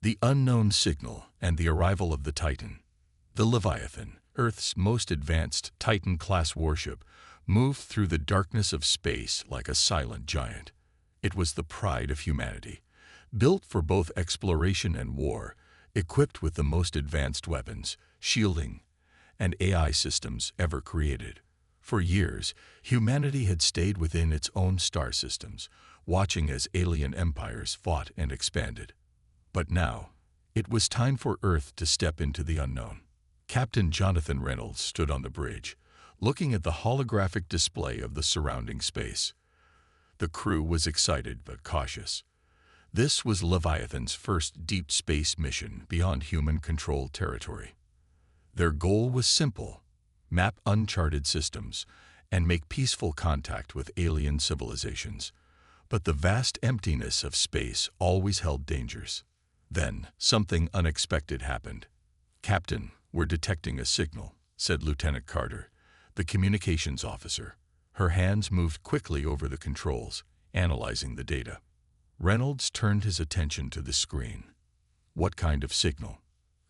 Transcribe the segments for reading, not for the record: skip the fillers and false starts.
The unknown signal and the arrival of the Titan. The Leviathan, Earth's most advanced Titan-class warship, moved through the darkness of space like a silent giant. It was the pride of humanity, built for both exploration and war, equipped with the most advanced weapons, shielding, and AI systems ever created. For years, humanity had stayed within its own star systems, watching as alien empires fought and expanded. But now, it was time for Earth to step into the unknown. Captain Jonathan Reynolds stood on the bridge, looking at the holographic display of the surrounding space. The crew was excited but cautious. This was Leviathan's first deep space mission beyond human-controlled territory. Their goal was simple: map uncharted systems and make peaceful contact with alien civilizations. But the vast emptiness of space always held dangers. Then, something unexpected happened. "Captain, we're detecting a signal," said Lieutenant Carter, the communications officer. Her hands moved quickly over the controls, analyzing the data. Reynolds turned his attention to the screen. "What kind of signal?"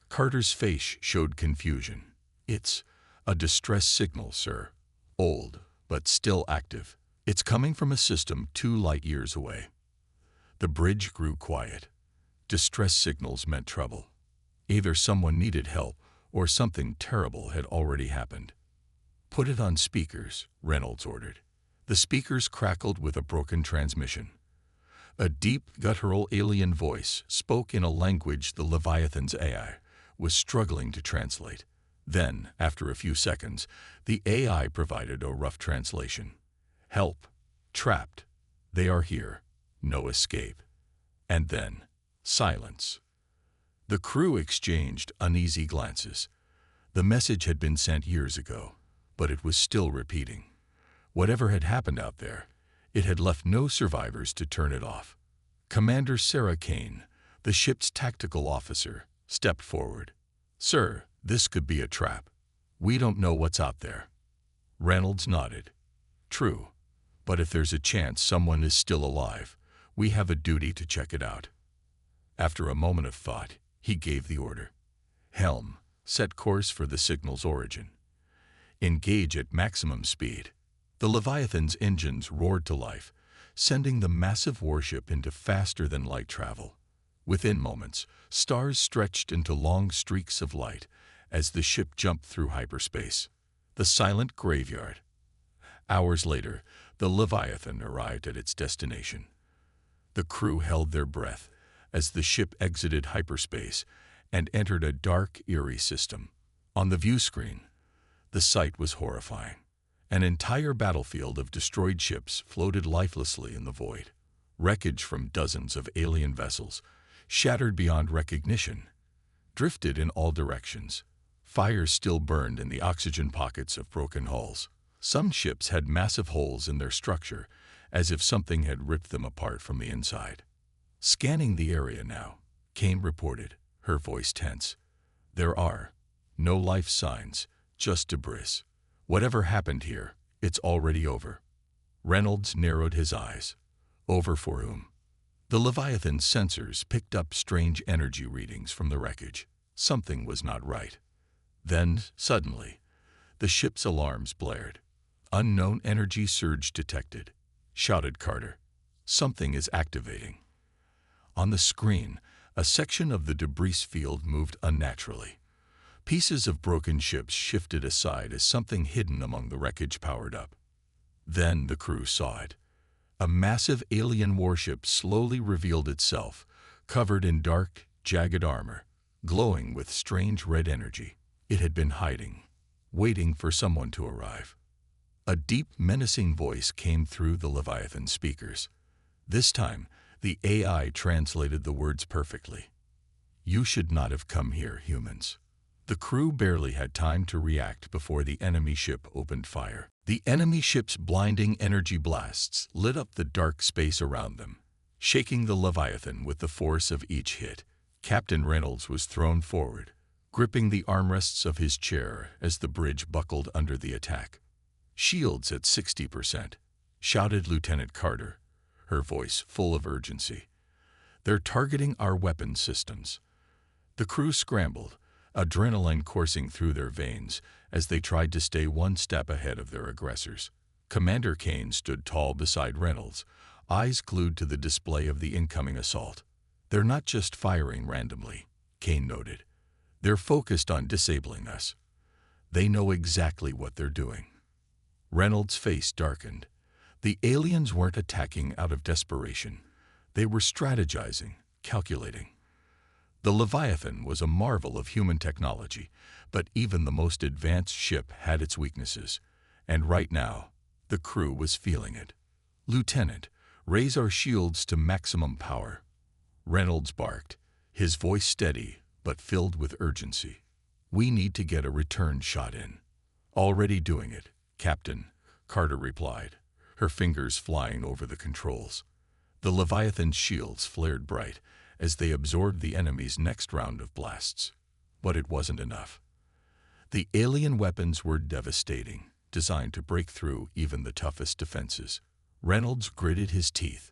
Carter's face showed confusion. "It's a distress signal, sir. Old, but still active. It's coming from a system 2 light years away." The bridge grew quiet. Distress signals meant trouble. Either someone needed help or something terrible had already happened. "Put it on speakers," Reynolds ordered. The speakers crackled with a broken transmission. A deep, guttural alien voice spoke in a language the Leviathan's AI was struggling to translate. Then, after a few seconds, the AI provided a rough translation. "Help. Trapped. They are here. No escape." And then, silence. The crew exchanged uneasy glances. The message had been sent years ago, but it was still repeating. Whatever had happened out there, it had left no survivors to turn it off. Commander Sarah Kane, the ship's tactical officer, stepped forward. "Sir, this could be a trap. We don't know what's out there." Reynolds nodded. "True, but if there's a chance someone is still alive, we have a duty to check it out." After a moment of thought, he gave the order. "Helm, set course for the signal's origin. Engage at maximum speed." The Leviathan's engines roared to life, sending the massive warship into faster-than-light travel. Within moments, stars stretched into long streaks of light as the ship jumped through hyperspace. The silent graveyard. Hours later, the Leviathan arrived at its destination. The crew held their breath as the ship exited hyperspace and entered a dark, eerie system. On the view screen, the sight was horrifying. An entire battlefield of destroyed ships floated lifelessly in the void. Wreckage from dozens of alien vessels, shattered beyond recognition, drifted in all directions. Fires still burned in the oxygen pockets of broken hulls. Some ships had massive holes in their structure, as if something had ripped them apart from the inside. "Scanning the area now," Kane reported, her voice tense. "There are no life signs, just debris. Whatever happened here, it's already over." Reynolds narrowed his eyes. Over for whom? The Leviathan's sensors picked up strange energy readings from the wreckage. Something was not right. Then, suddenly, the ship's alarms blared. "Unknown energy surge detected," shouted Carter. "Something is activating." On the screen, a section of the debris field moved unnaturally. Pieces of broken ships shifted aside as something hidden among the wreckage powered up. Then the crew saw it. A massive alien warship slowly revealed itself, covered in dark, jagged armor, glowing with strange red energy. It had been hiding, waiting for someone to arrive. A deep, menacing voice came through the Leviathan speakers. This time, the AI translated the words perfectly. "You should not have come here, humans." The crew barely had time to react before the enemy ship opened fire. The enemy ship's blinding energy blasts lit up the dark space around them, shaking the Leviathan with the force of each hit. Captain Reynolds was thrown forward, gripping the armrests of his chair as the bridge buckled under the attack. "Shields at 60%, shouted Lieutenant Carter, her voice full of urgency. They're targeting our weapon systems. The crew scrambled, adrenaline coursing through their veins as they tried to stay one step ahead of their aggressors. Commander Kane stood tall beside Reynolds, eyes glued to the display of the incoming assault. They're not just firing randomly, Kane noted. They're focused on disabling us. They know exactly what they're doing. Reynolds' face darkened. The aliens weren't attacking out of desperation. They were strategizing, calculating. The Leviathan was a marvel of human technology, but even the most advanced ship had its weaknesses. And right now, the crew was feeling it. "Lieutenant, raise our shields to maximum power." Reynolds barked, his voice steady but filled with urgency. "We need to get a return shot in." "Already doing it, Captain," Carter replied, her fingers flying over the controls. The Leviathan's shields flared bright as they absorbed the enemy's next round of blasts. But it wasn't enough. The alien weapons were devastating, designed to break through even the toughest defenses. Reynolds gritted his teeth.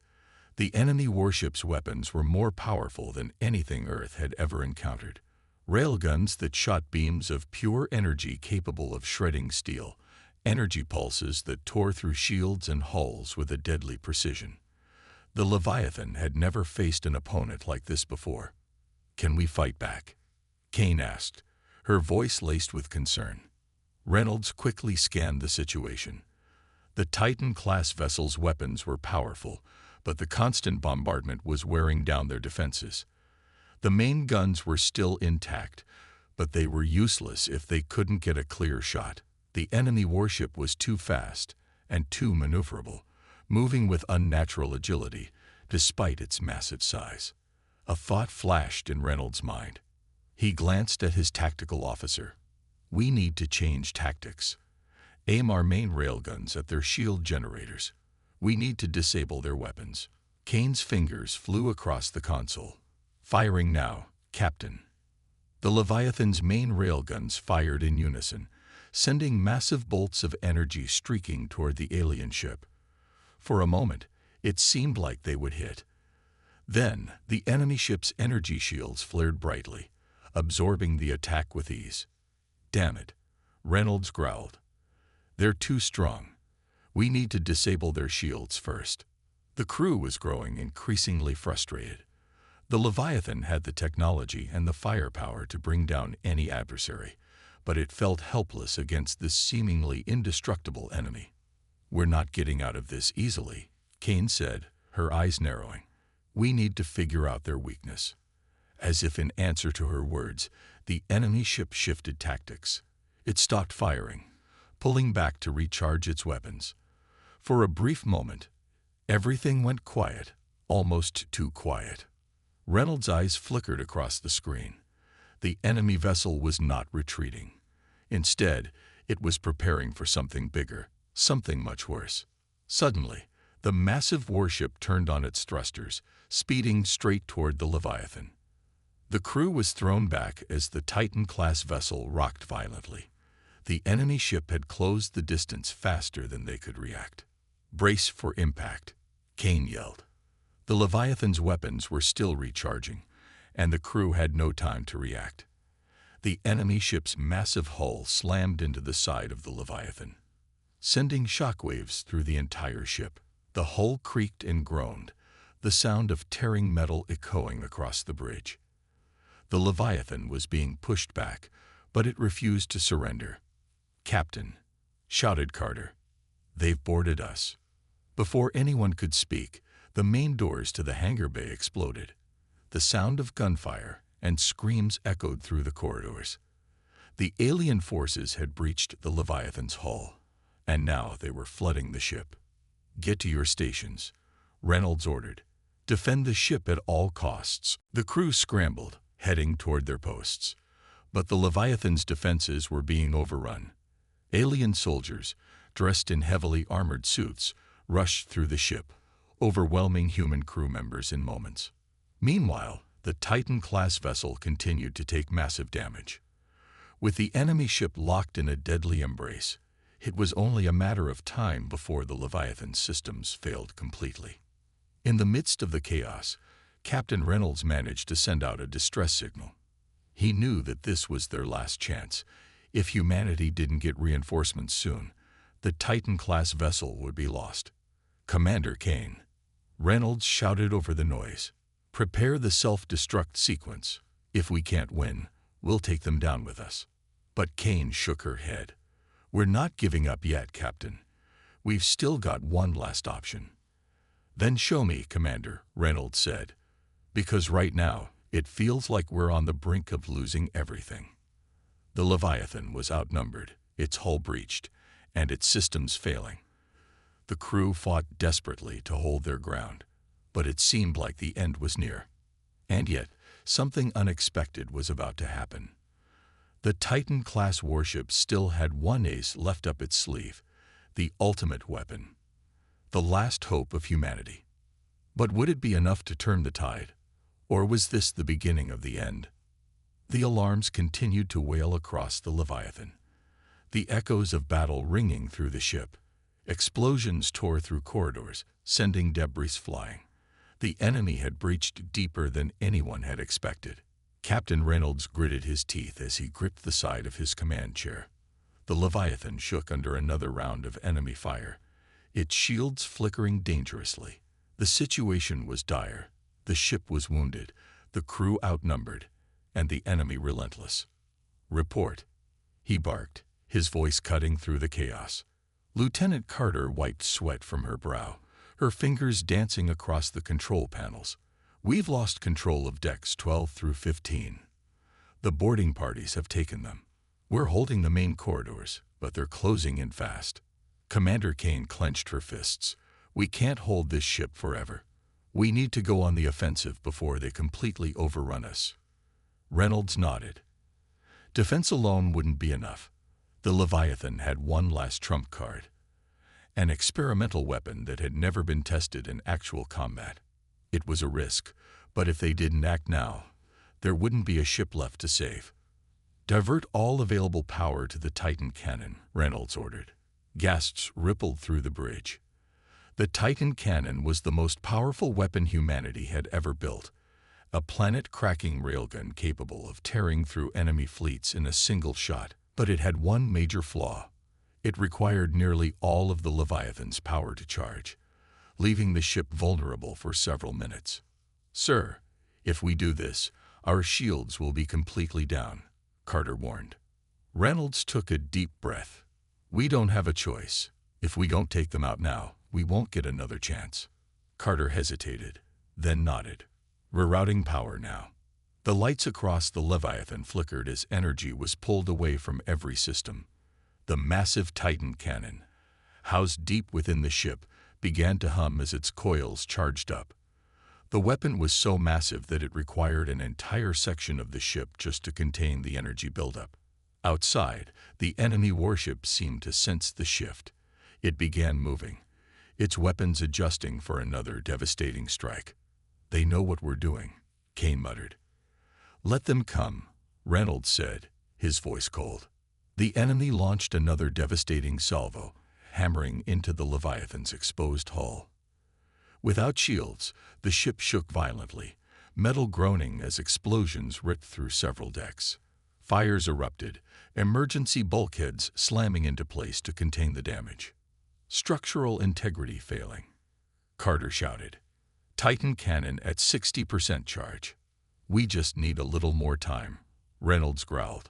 The enemy warship's weapons were more powerful than anything Earth had ever encountered. Railguns that shot beams of pure energy capable of shredding steel, energy pulses that tore through shields and hulls with a deadly precision. The Leviathan had never faced an opponent like this before. "Can we fight back?" Kane asked, her voice laced with concern. Reynolds quickly scanned the situation. The Titan-class vessel's weapons were powerful, but the constant bombardment was wearing down their defenses. The main guns were still intact, but they were useless if they couldn't get a clear shot. The enemy warship was too fast and too maneuverable, moving with unnatural agility despite its massive size. A thought flashed in Reynolds' mind. He glanced at his tactical officer. "We need to change tactics. Aim our main railguns at their shield generators. We need to disable their weapons." Kane's fingers flew across the console. "Firing now, Captain." The Leviathan's main railguns fired in unison, sending massive bolts of energy streaking toward the alien ship. For a moment, it seemed like they would hit. Then, the enemy ship's energy shields flared brightly, absorbing the attack with ease. "Damn it," Reynolds growled. "They're too strong. We need to disable their shields first." The crew was growing increasingly frustrated. The Leviathan had the technology and the firepower to bring down any adversary, but it felt helpless against this seemingly indestructible enemy. "We're not getting out of this easily," Kane said, her eyes narrowing. "We need to figure out their weakness." As if in answer to her words, the enemy ship shifted tactics. It stopped firing, pulling back to recharge its weapons. For a brief moment, everything went quiet, almost too quiet. Reynolds' eyes flickered across the screen. The enemy vessel was not retreating. Instead, it was preparing for something bigger, something much worse. Suddenly, the massive warship turned on its thrusters, speeding straight toward the Leviathan. The crew was thrown back as the Titan-class vessel rocked violently. The enemy ship had closed the distance faster than they could react. "Brace for impact," Kane yelled. The Leviathan's weapons were still recharging, and the crew had no time to react. The enemy ship's massive hull slammed into the side of the Leviathan, sending shockwaves through the entire ship. The hull creaked and groaned, the sound of tearing metal echoing across the bridge. The Leviathan was being pushed back, but it refused to surrender. "Captain," shouted Carter, "they've boarded us." Before anyone could speak, the main doors to the hangar bay exploded. The sound of gunfire and screams echoed through the corridors. The alien forces had breached the Leviathan's hull, and now they were flooding the ship. "Get to your stations," Reynolds ordered. "Defend the ship at all costs." The crew scrambled, heading toward their posts. But the Leviathan's defenses were being overrun. Alien soldiers, dressed in heavily armored suits, rushed through the ship, overwhelming human crew members in moments. Meanwhile, the Titan-class vessel continued to take massive damage. With the enemy ship locked in a deadly embrace, it was only a matter of time before the Leviathan's systems failed completely. In the midst of the chaos, Captain Reynolds managed to send out a distress signal. He knew that this was their last chance. If humanity didn't get reinforcements soon, the Titan-class vessel would be lost. "Commander Kane," Reynolds shouted over the noise, "prepare the self-destruct sequence. If we can't win, we'll take them down with us." But Kane shook her head. "We're not giving up yet, Captain. We've still got one last option." "Then show me, Commander," Reynolds said, "because right now it feels like we're on the brink of losing everything." The Leviathan was outnumbered, its hull breached, and its systems failing. The crew fought desperately to hold their ground, but it seemed like the end was near. And yet, something unexpected was about to happen. The Titan-class warship still had one ace left up its sleeve, the ultimate weapon, the last hope of humanity. But would it be enough to turn the tide, or was this the beginning of the end? The alarms continued to wail across the Leviathan, the echoes of battle ringing through the ship. Explosions tore through corridors, sending debris flying. The enemy had breached deeper than anyone had expected. Captain Reynolds gritted his teeth as he gripped the side of his command chair. The Leviathan shook under another round of enemy fire, its shields flickering dangerously. The situation was dire. The ship was wounded, the crew outnumbered, and the enemy relentless. "Report," he barked, his voice cutting through the chaos. Lieutenant Carter wiped sweat from her brow, her fingers dancing across the control panels. "We've lost control of decks 12 through 15. The boarding parties have taken them. We're holding the main corridors, but they're closing in fast." Commander Kane clenched her fists. "We can't hold this ship forever. We need to go on the offensive before they completely overrun us." Reynolds nodded. Defense alone wouldn't be enough. The Leviathan had one last trump card, an experimental weapon that had never been tested in actual combat. It was a risk, but if they didn't act now, there wouldn't be a ship left to save. "Divert all available power to the Titan cannon," Reynolds ordered. Gasps rippled through the bridge. The Titan cannon was the most powerful weapon humanity had ever built, a planet-cracking railgun capable of tearing through enemy fleets in a single shot. But it had one major flaw. It required nearly all of the Leviathan's power to charge, leaving the ship vulnerable for several minutes. "Sir, if we do this, our shields will be completely down," Carter warned. Reynolds took a deep breath. "We don't have a choice. If we don't take them out now, we won't get another chance." Carter hesitated, then nodded. "Rerouting power now." The lights across the Leviathan flickered as energy was pulled away from every system. The massive Titan cannon, housed deep within the ship, began to hum as its coils charged up. The weapon was so massive that it required an entire section of the ship just to contain the energy buildup. Outside, the enemy warship seemed to sense the shift. It began moving, its weapons adjusting for another devastating strike. "They know what we're doing," Kane muttered. "Let them come," Reynolds said, his voice cold. The enemy launched another devastating salvo, hammering into the Leviathan's exposed hull. Without shields, the ship shook violently, metal groaning as explosions ripped through several decks. Fires erupted, emergency bulkheads slamming into place to contain the damage. "Structural integrity failing," Carter shouted. "Titan cannon at 60% charge. We just need a little more time," Reynolds growled.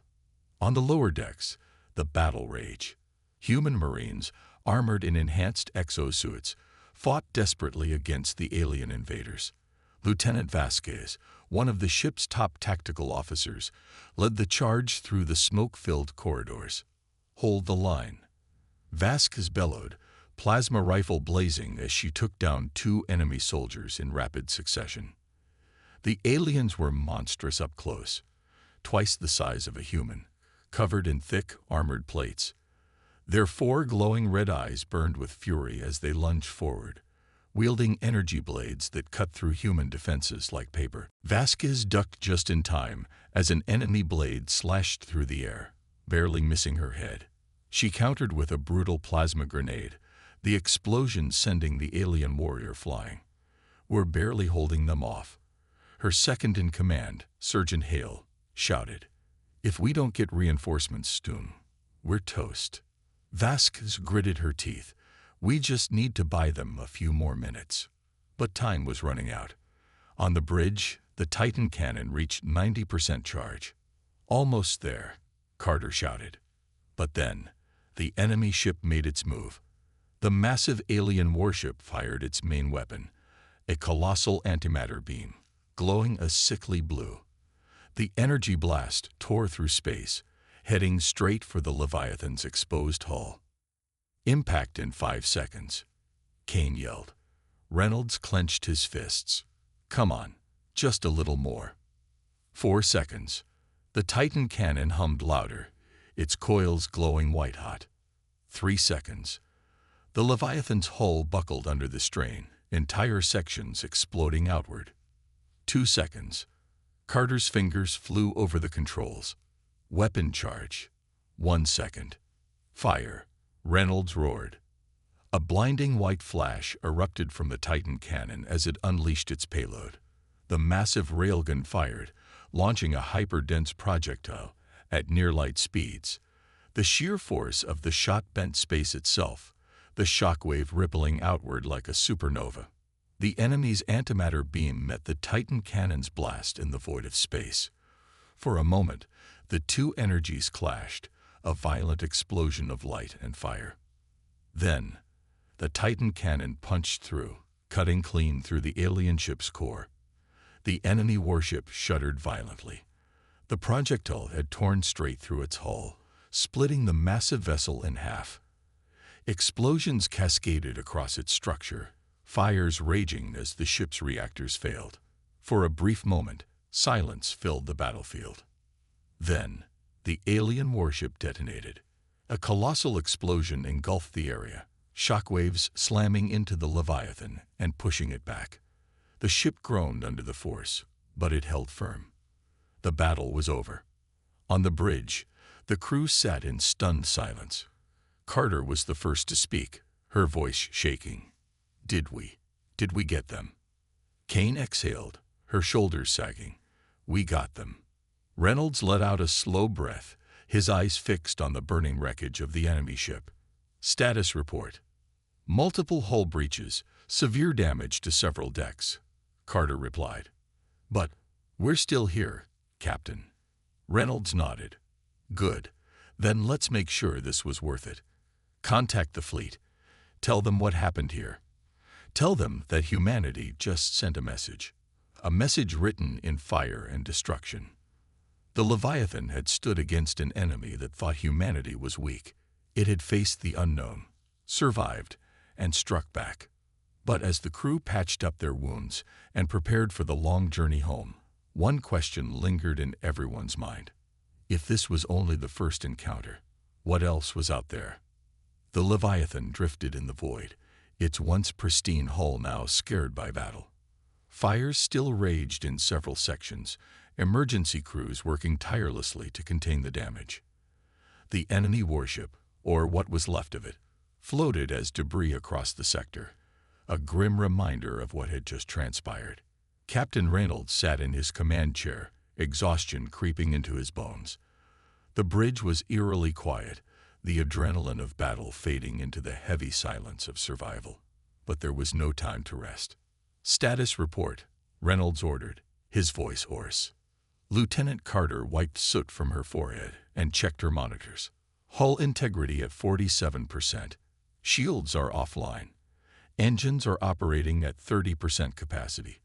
On the lower decks, the battle rage. Human Marines, armored in enhanced exosuits, fought desperately against the alien invaders. Lieutenant Vasquez, one of the ship's top tactical officers, led the charge through the smoke-filled corridors. "Hold the line," Vasquez bellowed, plasma rifle blazing as she took down 2 enemy soldiers in rapid succession. The aliens were monstrous up close, twice the size of a human, covered in thick, armored plates. Their 4 glowing red eyes burned with fury as they lunged forward, wielding energy blades that cut through human defenses like paper. Vasquez ducked just in time as an enemy blade slashed through the air, barely missing her head. She countered with a brutal plasma grenade, the explosion sending the alien warrior flying. "We're barely holding them off," Her second-in-command, Sergeant Hale, shouted, "If we don't get reinforcements soon, we're toast." Vasquez gritted her teeth. "We just need to buy them a few more minutes." But time was running out. On the bridge, the Titan cannon reached 90% charge. "Almost there," Carter shouted. But then, the enemy ship made its move. The massive alien warship fired its main weapon, a colossal antimatter beam, glowing a sickly blue. The energy blast tore through space, heading straight for the Leviathan's exposed hull. Impact in 5 seconds. Kane yelled. Reynolds clenched his fists. "Come on, just a little more." 4 seconds. The Titan cannon hummed louder, its coils glowing white-hot. 3 seconds. The Leviathan's hull buckled under the strain, entire sections exploding outward. 2 seconds. Carter's fingers flew over the controls. Weapon charge. 1 second. Fire. Reynolds roared. A blinding white flash erupted from the Titan cannon as it unleashed its payload. The massive railgun fired, launching a hyper-dense projectile at near-light speeds. The sheer force of the shot bent space itself, the shockwave rippling outward like a supernova. The enemy's antimatter beam met the Titan cannon's blast in the void of space. For a moment, the two energies clashed, a violent explosion of light and fire. Then, the Titan cannon punched through, cutting clean through the alien ship's core. The enemy warship shuddered violently. The projectile had torn straight through its hull, splitting the massive vessel in half. Explosions cascaded across its structure, fires raging as the ship's reactors failed. For a brief moment, silence filled the battlefield. Then, the alien warship detonated. A colossal explosion engulfed the area, shockwaves slamming into the Leviathan and pushing it back. The ship groaned under the force, but it held firm. The battle was over. On the bridge, the crew sat in stunned silence. Carter was the first to speak, her voice shaking. Did we get them?" Kane exhaled, her shoulders sagging. "We got them." Reynolds let out a slow breath, his eyes fixed on the burning wreckage of the enemy ship. "Status report. Multiple hull breaches, severe damage to several decks," Carter replied. "But we're still here, Captain." Reynolds nodded. "Good. Then let's make sure this was worth it. Contact the fleet. Tell them what happened here. Tell them that humanity just sent a message written in fire and destruction." The Leviathan had stood against an enemy that thought humanity was weak. It had faced the unknown, survived, and struck back. But as the crew patched up their wounds and prepared for the long journey home, one question lingered in everyone's mind. If this was only the first encounter, what else was out there? The Leviathan drifted in the void, its once pristine hull now scared by battle. Fires still raged in several sections, emergency crews working tirelessly to contain the damage. The enemy warship, or what was left of it, floated as debris across the sector, a grim reminder of what had just transpired. Captain Reynolds sat in his command chair, exhaustion creeping into his bones. The bridge was eerily quiet, the adrenaline of battle fading into the heavy silence of survival. But there was no time to rest. "Status report," Reynolds ordered, his voice hoarse. Lieutenant Carter wiped soot from her forehead and checked her monitors. "Hull integrity at 47%. Shields are offline. Engines are operating at 30% capacity.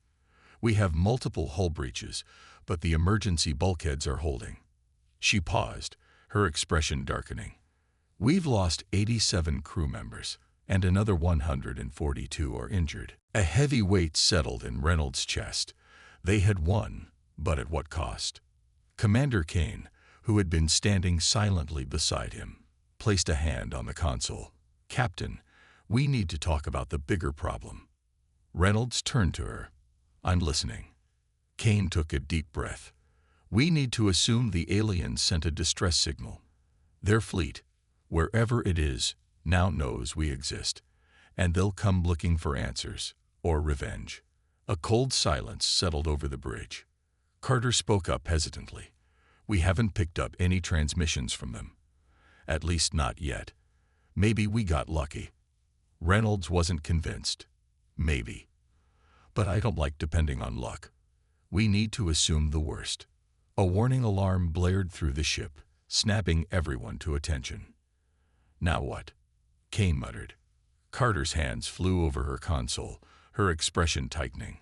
We have multiple hull breaches, but the emergency bulkheads are holding." She paused, her expression darkening. "We've lost 87 crew members, and another 142 are injured." A heavy weight settled in Reynolds' chest. They had won, but at what cost? Commander Kane, who had been standing silently beside him, placed a hand on the console. "Captain, we need to talk about the bigger problem." Reynolds turned to her. "I'm listening." Kane took a deep breath. "We need to assume the aliens sent a distress signal. Their fleet, wherever it is, now knows we exist, and they'll come looking for answers, or revenge. A cold silence settled over the bridge. Carter spoke up hesitantly. "We haven't picked up any transmissions from them. At least not yet. Maybe we got lucky." Reynolds wasn't convinced. "Maybe. But I don't like depending on luck. We need to assume the worst." A warning alarm blared through the ship, snapping everyone to attention. "Now what?" Kane muttered. Carter's hands flew over her console, her expression tightening.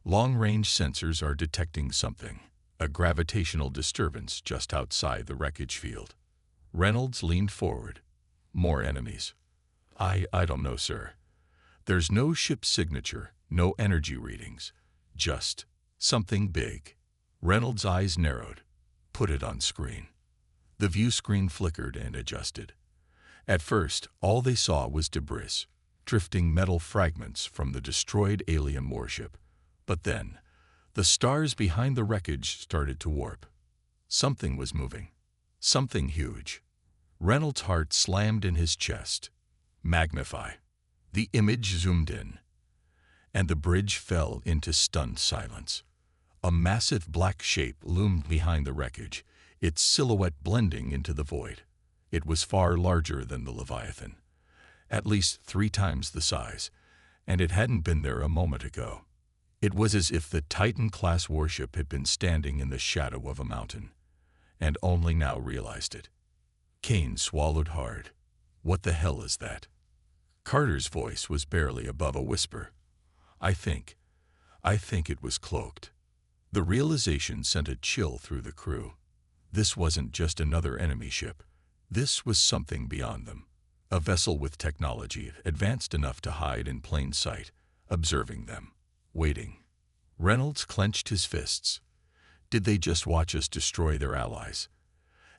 "Long-range sensors are detecting something, a gravitational disturbance just outside the wreckage field." Reynolds leaned forward. "More enemies?" I don't know, sir. There's no ship signature, no energy readings. Just something big." Reynolds' eyes narrowed. "Put it on screen." The view screen flickered and adjusted. At first, all they saw was debris, drifting metal fragments from the destroyed alien warship. But then, the stars behind the wreckage started to warp. Something was moving. Something huge. Reynolds' heart slammed in his chest. "Magnify." The image zoomed in, and the bridge fell into stunned silence. A massive black shape loomed behind the wreckage, its silhouette blending into the void. It was far larger than the Leviathan, at least 3 times the size, and it hadn't been there a moment ago. It was as if the Titan-class warship had been standing in the shadow of a mountain, and only now realized it. Kane swallowed hard. "What the hell is that?" Carter's voice was barely above a whisper. I think it was cloaked." The realization sent a chill through the crew. This wasn't just another enemy ship. This was something beyond them. A vessel with technology advanced enough to hide in plain sight, observing them, waiting. Reynolds clenched his fists. Did they just watch us destroy their allies?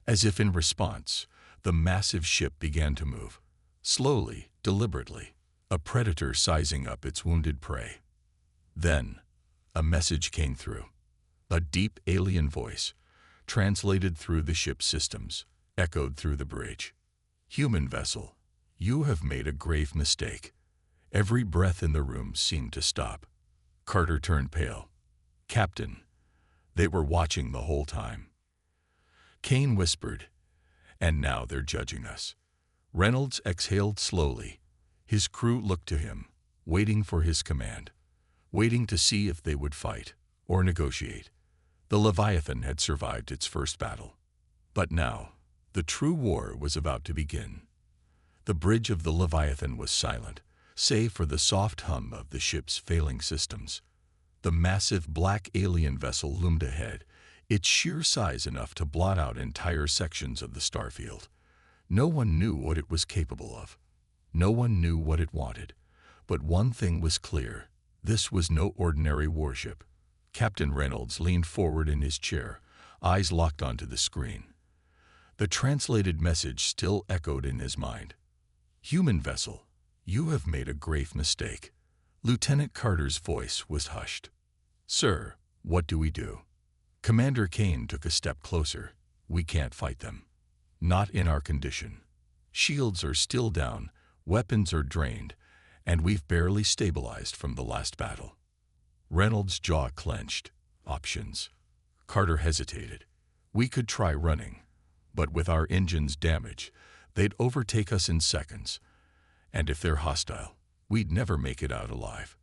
As if in response, the massive ship began to move. Slowly, deliberately, a predator sizing up its wounded prey. Then, a message came through. A deep alien voice, translated through the ship's systems, echoed through the bridge. "Human vessel, you have made a grave mistake." Every breath in the room seemed to stop. Carter turned pale. "Captain, they were watching the whole time." Kane whispered, "And now they're judging us." Reynolds exhaled slowly. His crew looked to him, waiting for his command, waiting to see if they would fight or negotiate. The Leviathan had survived its first battle. But now, the true war was about to begin. The bridge of the Leviathan was silent, save for the soft hum of the ship's failing systems. The massive black alien vessel loomed ahead, its sheer size enough to blot out entire sections of the starfield. No one knew what it was capable of. No one knew what it wanted. But one thing was clear. This was no ordinary warship. Captain Reynolds leaned forward in his chair, eyes locked onto the screen. The translated message still echoed in his mind. "Human vessel, you have made a grave mistake." Lieutenant Carter's voice was hushed. "Sir, what do we do?" Commander Kane took a step closer. "We can't fight them. Not in our condition. Shields are still down, weapons are drained, and we've barely stabilized from the last battle." Reynolds' jaw clenched. "Options." Carter hesitated. "We could try running, but with our engines damaged, they'd overtake us in seconds. And if they're hostile, we'd never make it out alive."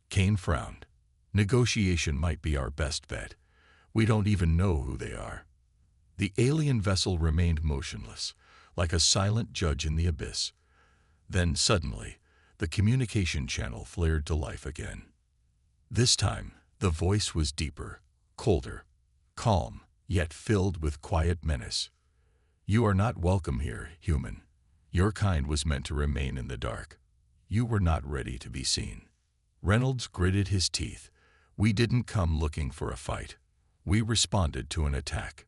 Kane frowned. "Negotiation might be our best bet. We don't even know who they are." The alien vessel remained motionless, like a silent judge in the abyss. Then suddenly, the communication channel flared to life again. This time, the voice was deeper, colder, calm, yet filled with quiet menace. "You are not welcome here, human. Your kind was meant to remain in the dark. You were not ready to be seen." Reynolds gritted his teeth. "We didn't come looking for a fight. We responded to an attack."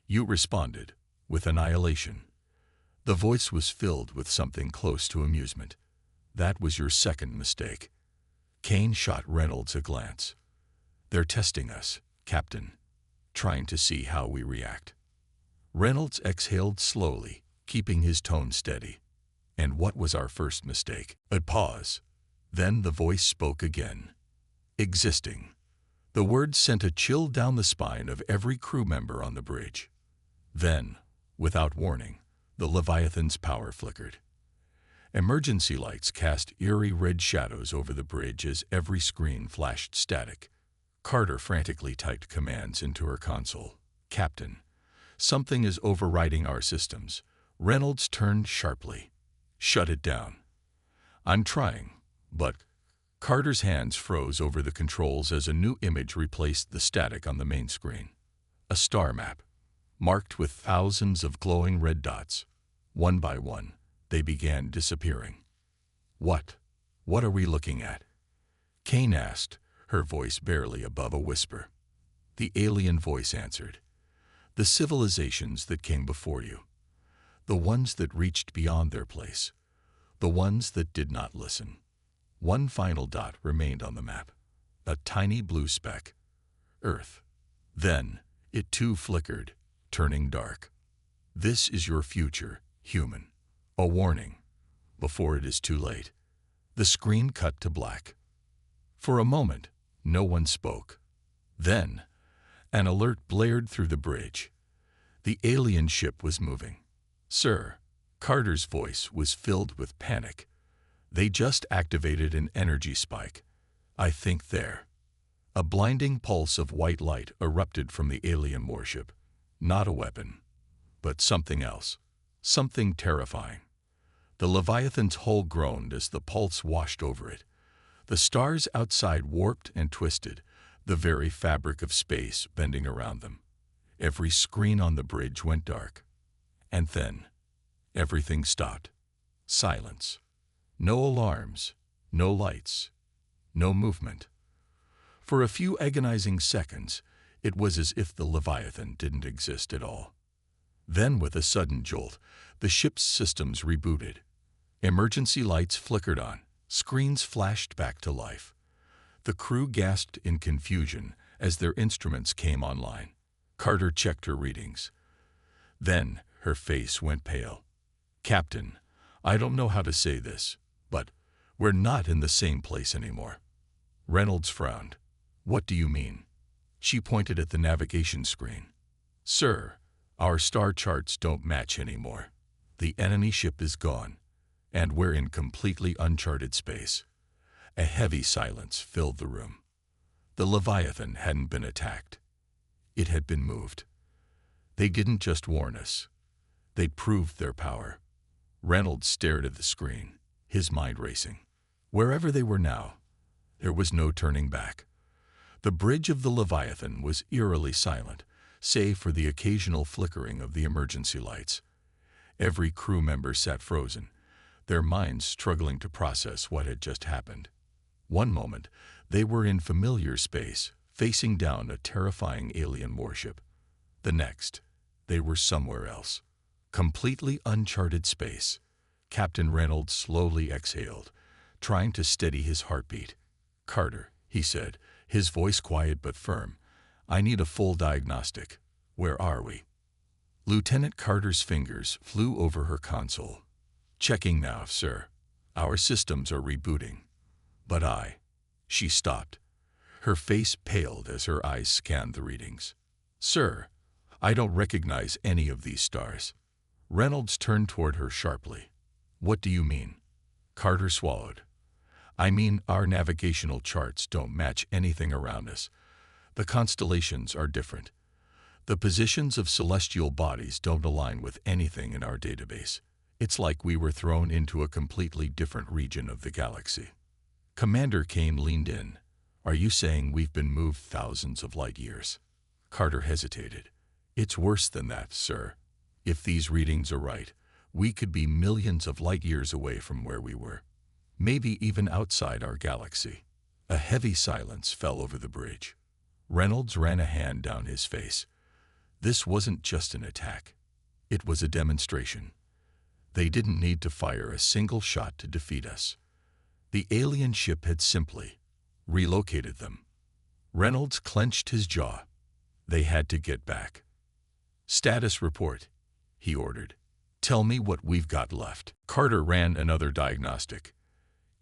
"You responded with annihilation." The voice was filled with something close to amusement. "That was your second mistake." Kane shot Reynolds a glance. "They're testing us, Captain, trying to see how we react." Reynolds exhaled slowly, keeping his tone steady. "And what was our first mistake?" A pause. Then the voice spoke again. Existing. The word sent a chill down the spine of every crew member on the bridge. Then, without warning, the Leviathan's power flickered. Emergency lights cast eerie red shadows over the bridge as every screen flashed static. Carter frantically typed commands into her console. "Captain, something is overriding our systems." Reynolds turned sharply. "Shut it down." "I'm trying, but..." Carter's hands froze over the controls as a new image replaced the static on the main screen. A star map, marked with thousands of glowing red dots. One by one, they began disappearing. What are we looking at?" Kane asked, her voice barely above a whisper. The alien voice answered. "The civilizations that came before you. The ones that reached beyond their place. The ones that did not listen." One final dot remained on the map. A tiny blue speck. Earth. Then, it too flickered, turning dark. "This is your future, human. A warning. Before it is too late." The screen cut to black. For a moment, no one spoke. Then, an alert blared through the bridge. The alien ship was moving. "Sir," Carter's voice was filled with panic. "They just activated an energy spike. I think there." A blinding pulse of white light erupted from the alien warship. Not a weapon, but something else. Something terrifying. The Leviathan's hull groaned as the pulse washed over it. The stars outside warped and twisted, the very fabric of space bending around them. Every screen on the bridge went dark. And then, everything stopped. Silence. No alarms, no lights, no movement. For a few agonizing seconds, it was as if the Leviathan didn't exist at all. Then, with a sudden jolt, the ship's systems rebooted. Emergency lights flickered on, screens flashed back to life. The crew gasped in confusion as their instruments came online. Carter checked her readings. Then, her face went pale. "Captain, I don't know how to say this, but we're not in the same place anymore." Reynolds frowned. "What do you mean?" She pointed at the navigation screen. "Sir, our star charts don't match anymore. The enemy ship is gone, and we're in completely uncharted space." A heavy silence filled the room. The Leviathan hadn't been attacked. It had been moved. They didn't just warn us. They'd proved their power. Reynolds stared at the screen, his mind racing. Wherever they were now, there was no turning back. The bridge of the Leviathan was eerily silent, save for the occasional flickering of the emergency lights. Every crew member sat frozen, their minds struggling to process what had just happened. One moment, they were in familiar space, facing down a terrifying alien warship. The next, they were somewhere else. Completely uncharted space. Captain Reynolds slowly exhaled, trying to steady his heartbeat. "Carter," he said, his voice quiet but firm, "I need a full diagnostic. Where are we?" Lieutenant Carter's fingers flew over her console. "Checking now, sir. Our systems are rebooting." "But She stopped. Her face paled as her eyes scanned the readings. "Sir, I don't recognize any of these stars." Reynolds turned toward her sharply. "What do you mean?" Carter swallowed. "I mean our navigational charts don't match anything around us. The constellations are different. The positions of celestial bodies don't align with anything in our database. It's like we were thrown into a completely different region of the galaxy." Commander Kane leaned in. "Are you saying we've been moved thousands of light years?" Carter hesitated. "It's worse than that, sir. If these readings are right, we could be millions of light years away from where we were. Maybe even outside our galaxy." A heavy silence fell over the bridge. Reynolds ran a hand down his face. This wasn't just an attack. It was a demonstration. They didn't need to fire a single shot to defeat us. The alien ship had simply relocated them. Reynolds clenched his jaw. They had to get back. "Status report," he ordered. "Tell me what we've got left." Carter ran another diagnostic.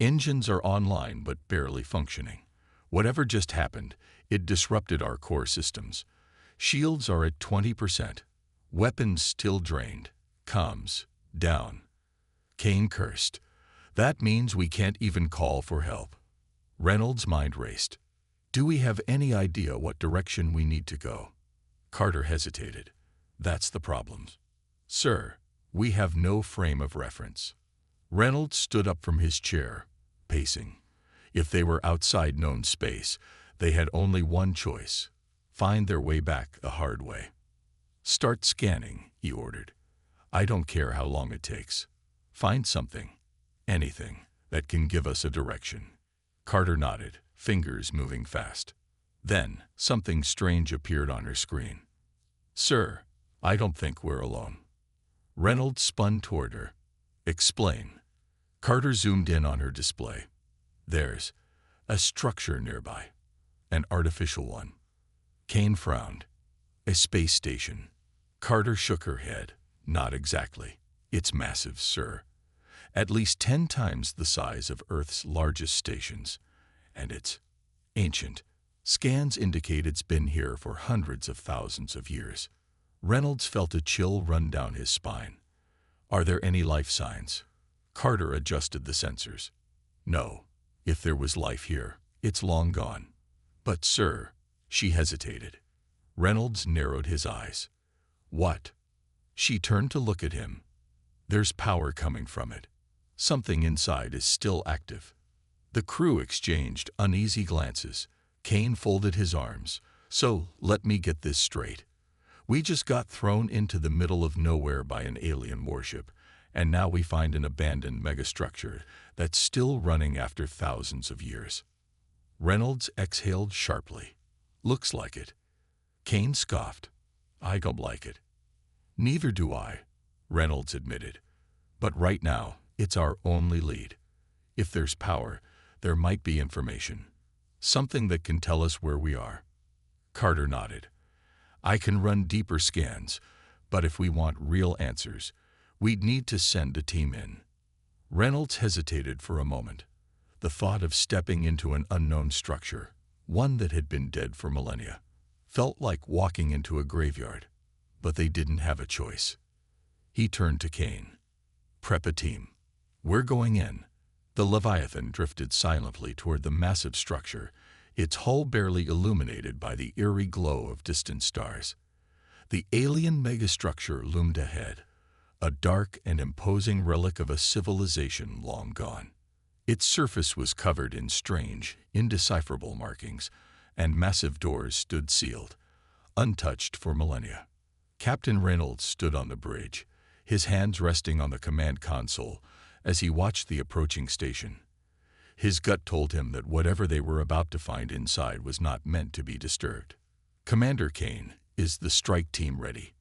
"Engines are online but barely functioning. Whatever just happened, it disrupted our core systems. Shields are at 20%. Weapons still drained. Comms down. Kane cursed. That means we can't even call for help. Reynolds' mind raced. Do we have any idea what direction we need to go? Carter hesitated. That's the problem. Sir, we have no frame of reference. Reynolds stood up from his chair, pacing. If they were outside known space, they had only one choice: find their way back the hard way. Start scanning, he ordered. I don't care how long it takes. Find something, anything, that can give us a direction. Carter nodded, fingers moving fast. Then, something strange appeared on her screen. Sir, I don't think we're alone. Reynolds spun toward her. Explain. Carter zoomed in on her display. There's a structure nearby. An artificial one. Kane frowned. A space station. Carter shook her head. Not exactly. It's massive, sir. At least 10 times the size of Earth's largest stations. And it's ancient. Scans indicate it's been here for hundreds of thousands of years. Reynolds felt a chill run down his spine. Are there any life signs? Carter adjusted the sensors. No. If there was life here, it's long gone. But, sir, she hesitated. Reynolds narrowed his eyes. What? She turned to look at him. There's power coming from it. Something inside is still active. The crew exchanged uneasy glances. Kane folded his arms. So, let me get this straight. We just got thrown into the middle of nowhere by an alien warship, and now we find an abandoned megastructure that's still running after thousands of years. Reynolds exhaled sharply. Looks like it. Kane scoffed. I don't like it. Neither do I, Reynolds admitted. But right now, it's our only lead. If there's power, there might be information. Something that can tell us where we are. Carter nodded. I can run deeper scans, but if we want real answers, we'd need to send a team in. Reynolds hesitated for a moment. The thought of stepping into an unknown structure, one that had been dead for millennia, felt like walking into a graveyard. But they didn't have a choice. He turned to Kane. Prep a team. We're going in. The Leviathan drifted silently toward the massive structure, its hull barely illuminated by the eerie glow of distant stars. The alien megastructure loomed ahead, a dark and imposing relic of a civilization long gone. Its surface was covered in strange, indecipherable markings, and massive doors stood sealed, untouched for millennia. Captain Reynolds stood on the bridge, his hands resting on the command console as he watched the approaching station. His gut told him that whatever they were about to find inside was not meant to be disturbed. Commander Kane, is the strike team ready?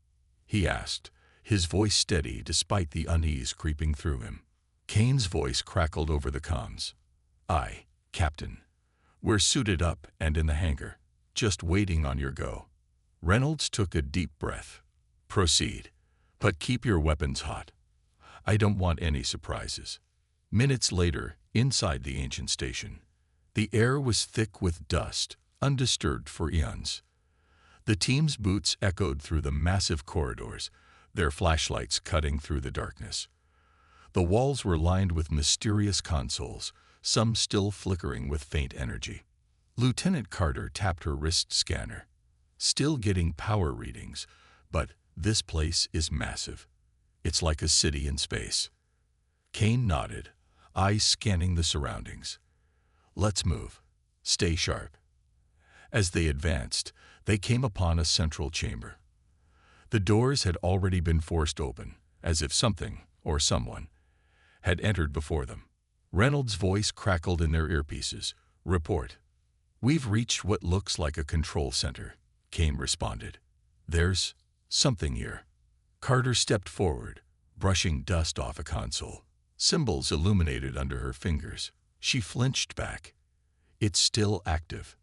He asked, his voice steady despite the unease creeping through him. Kane's voice crackled over the comms. Aye, Captain. We're suited up and in the hangar, just waiting on your go. Reynolds took a deep breath. Proceed, but keep your weapons hot. I don't want any surprises. Minutes later, inside the ancient station, the air was thick with dust, undisturbed for eons. The team's boots echoed through the massive corridors, their flashlights cutting through the darkness. The walls were lined with mysterious consoles, some still flickering with faint energy. Lieutenant Carter tapped her wrist scanner. Still getting power readings, but this place is massive. It's like a city in space. Kane nodded, eyes scanning the surroundings. Let's move. Stay sharp. As they advanced, they came upon a central chamber. The doors had already been forced open, as if something, or someone, had entered before them. Reynolds' voice crackled in their earpieces. Report. We've reached what looks like a control center, Kane responded. There's something here. Carter stepped forward, brushing dust off a console. Symbols illuminated under her fingers. She flinched back. It's still active.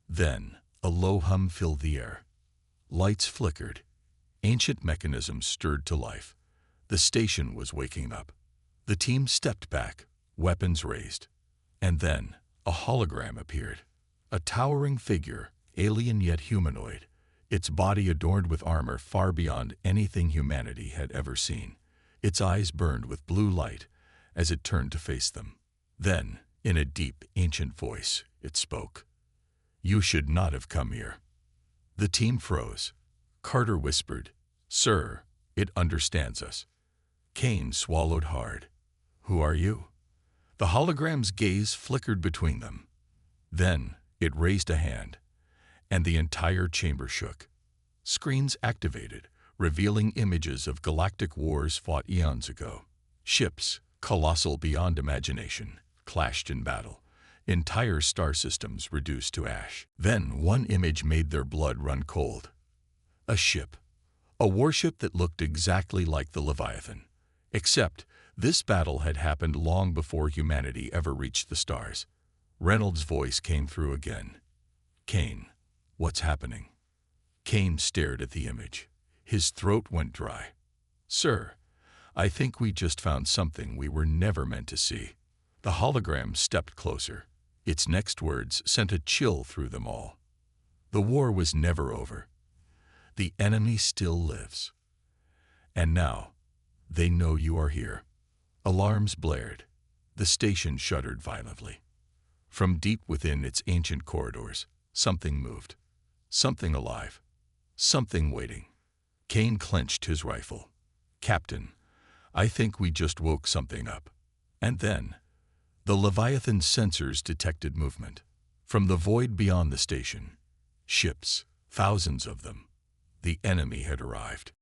Then, a low hum filled the air. Lights flickered. Ancient mechanisms stirred to life. The station was waking up. The team stepped back, weapons raised. And then, a hologram appeared. A towering figure, alien yet humanoid, its body adorned with armor far beyond anything humanity had ever seen. Its eyes burned with blue light as it turned to face them. Then, in a deep, ancient voice, it spoke. "You should not have come here." The team froze. Carter whispered, "Sir, it understands us." Kane swallowed hard. "Who are you?" The hologram's gaze flickered between them. Then, it raised a hand, and the entire chamber shook. Screens activated, revealing images of galactic wars fought eons ago. Ships, colossal beyond imagination, clashed in battle. Entire star systems reduced to ash. Then one image made their blood run cold. A ship. A warship that looked exactly like the Leviathan. Except, this battle had happened long before humanity ever reached the stars. Reynolds' voice came through again. "Kane, what's happening?" Kane stared at the image. His throat went dry. "Sir, I think we just found something we were never meant to see." The hologram stepped closer. Its next words sent a chill through them all. "The war was never over. The enemy still lives. And now, they know you are here." Alarms blared. The station shuddered violently. From deep within its ancient corridors, something moved. Something alive. Something waiting. Kane clenched his rifle. "Captain, I think we just woke something up." And then, the Leviathan's sensors detected movement. From the void beyond the station, ships, thousands of them. The enemy had arrived.